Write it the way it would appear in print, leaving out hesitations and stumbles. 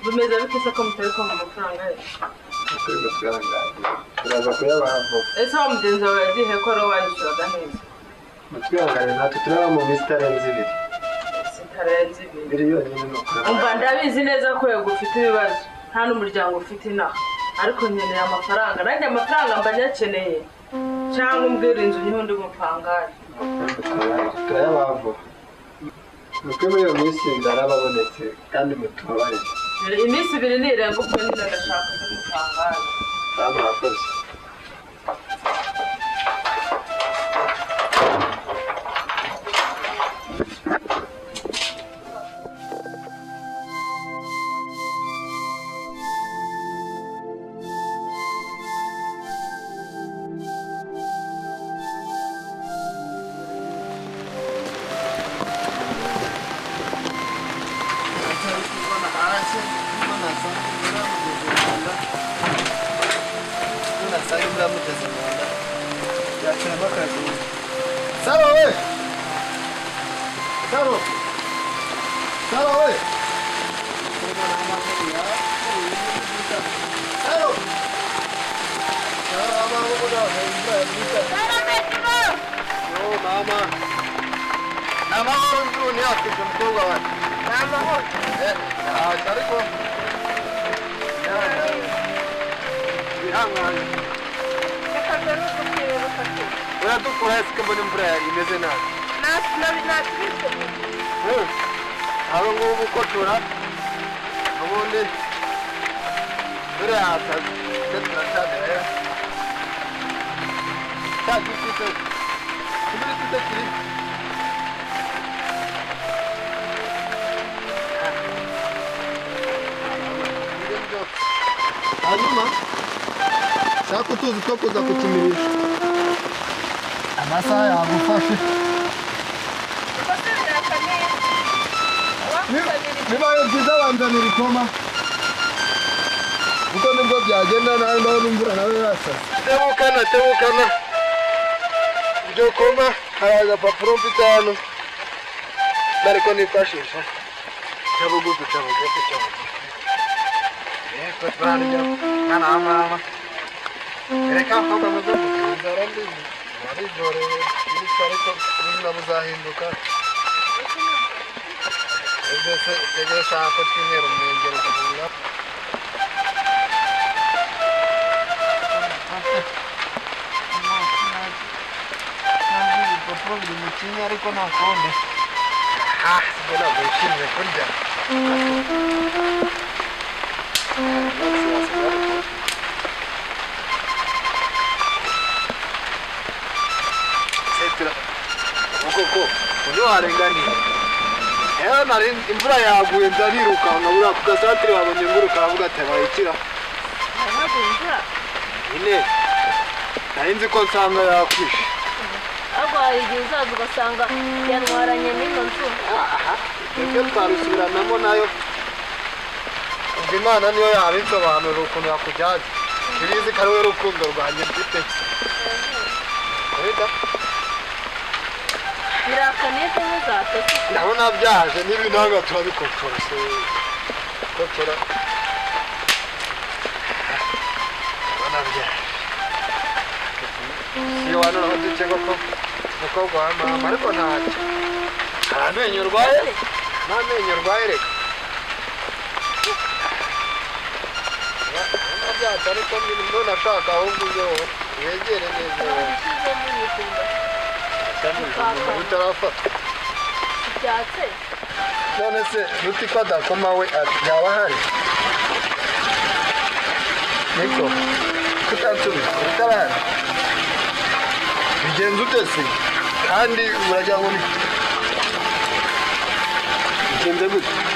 bimeze bite se ko mutari kumva amafaranga ye? turaza kuyabaha ese wa mugenzi wawe yagiye ko ari wanyishyuraga neza? mutwihangane natwe turaba mu minsi itarenze ibiri. Itarenze ibiri? ibiri yonyine ni ukuri. umva ndabizi neza ko yego ufite ibibazo nta n'umuryango ufite inaha, ariko nkeneye amafaranga, nanjye amafaranga mba nyakeneye, cyangwa umbwira inzu niho ndi mupangaye. turayabaha vuba. nuko muri iyo minsi ndarababonetse kandi mutubabarire. iminsi ibiri nirenga ubwo nyine ndashaka ndi mupangaye. murakoze. Saro we! Saro! Saro we! Saro! Yo mama. Mama huyu ni yake mkubwa wa. Mama huyu. Karibu. Ora tu parece que vou lembrar e mesmo nada. Na Alo nguvu kotura. Amonde. Ora ata. Tetra tada. Tá difícil. Como é que tá aqui? Hanyuma shaka utuzi two kuza kutumirisha amasaha yagufashe bibaye byiza banzanira ikoma kuko nibwo byagenda nawe ndabona imvura nawe yasaze. Tebukana iryo koma hari agapapuro mfite hano nariko nifashisha cyabugufi Kutbaranja, mana ama. Mereka apa betul? Dalam ini, mari jore. Ini cari kok ini muzahinduka. Jadi saya punya rumah jadi punya. Nanti betul di mucinya riko nakon. Sebelah mucin kerja. Koko uno arengani nari imvura yaguye ndariruka nkabura ku gasatire babonye nguruka avuga ati bayikira ine nari nzi ko nsanga yakwishe arwaye igihe uzaza ugasanga yanwaranye n'ino nzu. ibyo twarusubiranamo nayo ubwo Imana niyo yabisobanura ukuntu yakujyaje irizi ko ari we rukundo rwanjye mfite birakaniye ko muzatose ndabona byaje n'ibinanga turabikotora se kotora ndabona byaje iyo wano nahoze koko umukobwa wa mama ariko ntacyo amenyo urwaye n'amenyo urwaye reka byaje ariko mbona nashaka ahubwo ujyeho wegere neza utarafata ibyatse none se rutika adakoma we yaba ahari niko kutansubiza utarahari bigenze ute se kandi uragira ngo bigenze gute